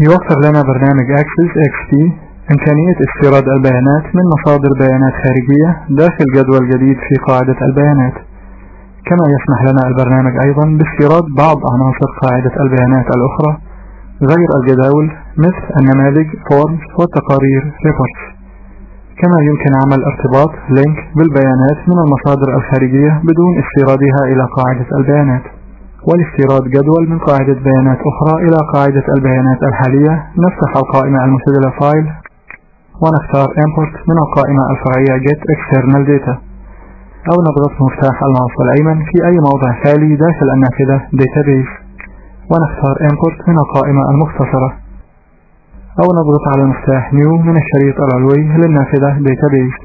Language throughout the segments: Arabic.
يوفر لنا برنامج Access XP إمكانية استيراد البيانات من مصادر بيانات خارجية داخل جدول جديد في قاعدة البيانات. كما يسمح لنا البرنامج أيضا باستيراد بعض عناصر قاعدة البيانات الأخرى غير الجداول مثل النماذج Forms والتقارير Reports. كما يمكن عمل ارتباط لينك بالبيانات من المصادر الخارجية بدون استيرادها إلى قاعدة البيانات، والاستيراد جدول من قاعدة بيانات أخرى إلى قاعدة البيانات الحالية. نفتح القائمة المسجلة فايل ونختار Import من القائمة الفرعية Get External Data، أو نضغط مفتاح الماوس الأيمن في أي موضع خالي داخل النافذة Database ونختار Import من القائمة المختصرة، أو نضغط على مفتاح New من الشريط العلوي للنافذة Database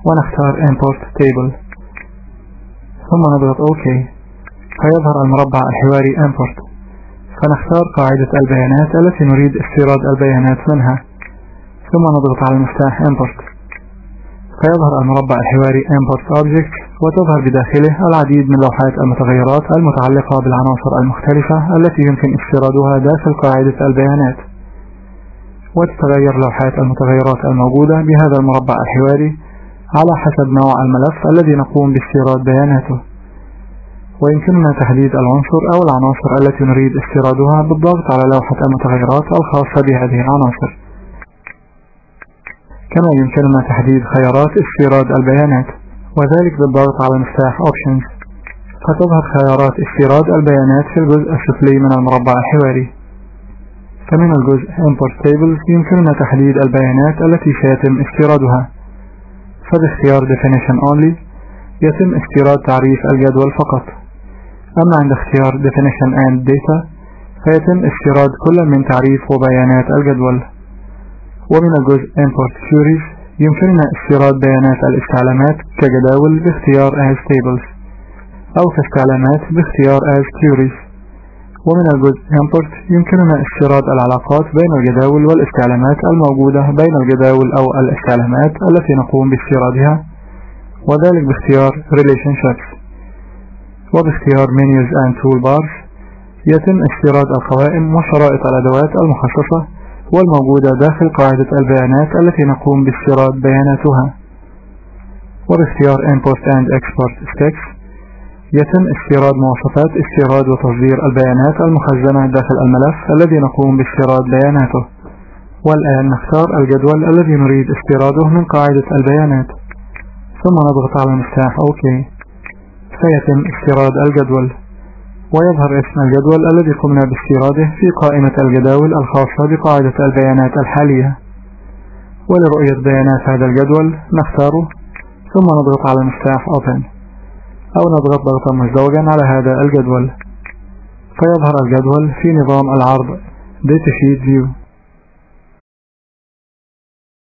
ونختار Import Table ثم نضغط OK. فيظهر المربع الحواري Import، فنختار قاعدة البيانات التي نريد استيراد البيانات منها ثم نضغط على مفتاح Import، فيظهر المربع الحواري Import Object وتظهر بداخله العديد من لوحات المتغيرات المتعلقة بالعناصر المختلفة التي يمكن استيرادها داخل قاعدة البيانات، وتتغير لوحات المتغيرات الموجودة بهذا المربع الحواري على حسب نوع الملف الذي نقوم باستيراد بياناته، ويمكننا تحديد العنصر أو العناصر التي نريد استيرادها بالضغط على لوحة المتغيرات الخاصة بهذه العناصر. كما يمكننا تحديد خيارات استيراد البيانات، وذلك بالضغط على مفتاح Options، فتظهر خيارات استيراد البيانات في الجزء السفلي من المربع الحواري. فمن الجزء Import Tables يمكننا تحديد البيانات التي سيتم استيرادها، فباختيار Definition Only يتم استيراد تعريف الجدول فقط، أما عند اختيار Definition and Data فيتم استيراد كل من تعريف وبيانات الجدول. ومن الجزء Import Queries يمكننا استيراد بيانات الاستعلامات كجداول باختيار As Tables أو كاستعلامات باختيار As Queries. ومن الجزء Import يمكننا استيراد العلاقات بين الجداول والاستعلامات الموجودة بين الجداول أو الاستعلامات التي نقوم باستيرادها، وذلك باختيار Relationships. وباختيار Menus and Toolbars يتم استيراد القوائم وشرائط الأدوات المخصصة والموجودة داخل قاعدة البيانات التي نقوم باستيراد بياناتها. وباختيار Import and Export Specs يتم استيراد مواصفات استيراد وتصدير البيانات المخزنة داخل الملف الذي نقوم باستيراد بياناته. والآن نختار الجدول الذي نريد استيراده من قاعدة البيانات ثم نضغط على مفتاح OK، فيتم استيراد الجدول ويظهر اسم الجدول الذي قمنا باستيراده في قائمة الجداول الخاصة بقاعدة البيانات الحالية. ولرؤية بيانات هذا الجدول نختاره ثم نضغط على مفتاح Open، أو نضغط ضغطا مزدوجا على هذا الجدول فيظهر الجدول في نظام العرض Datasheet View.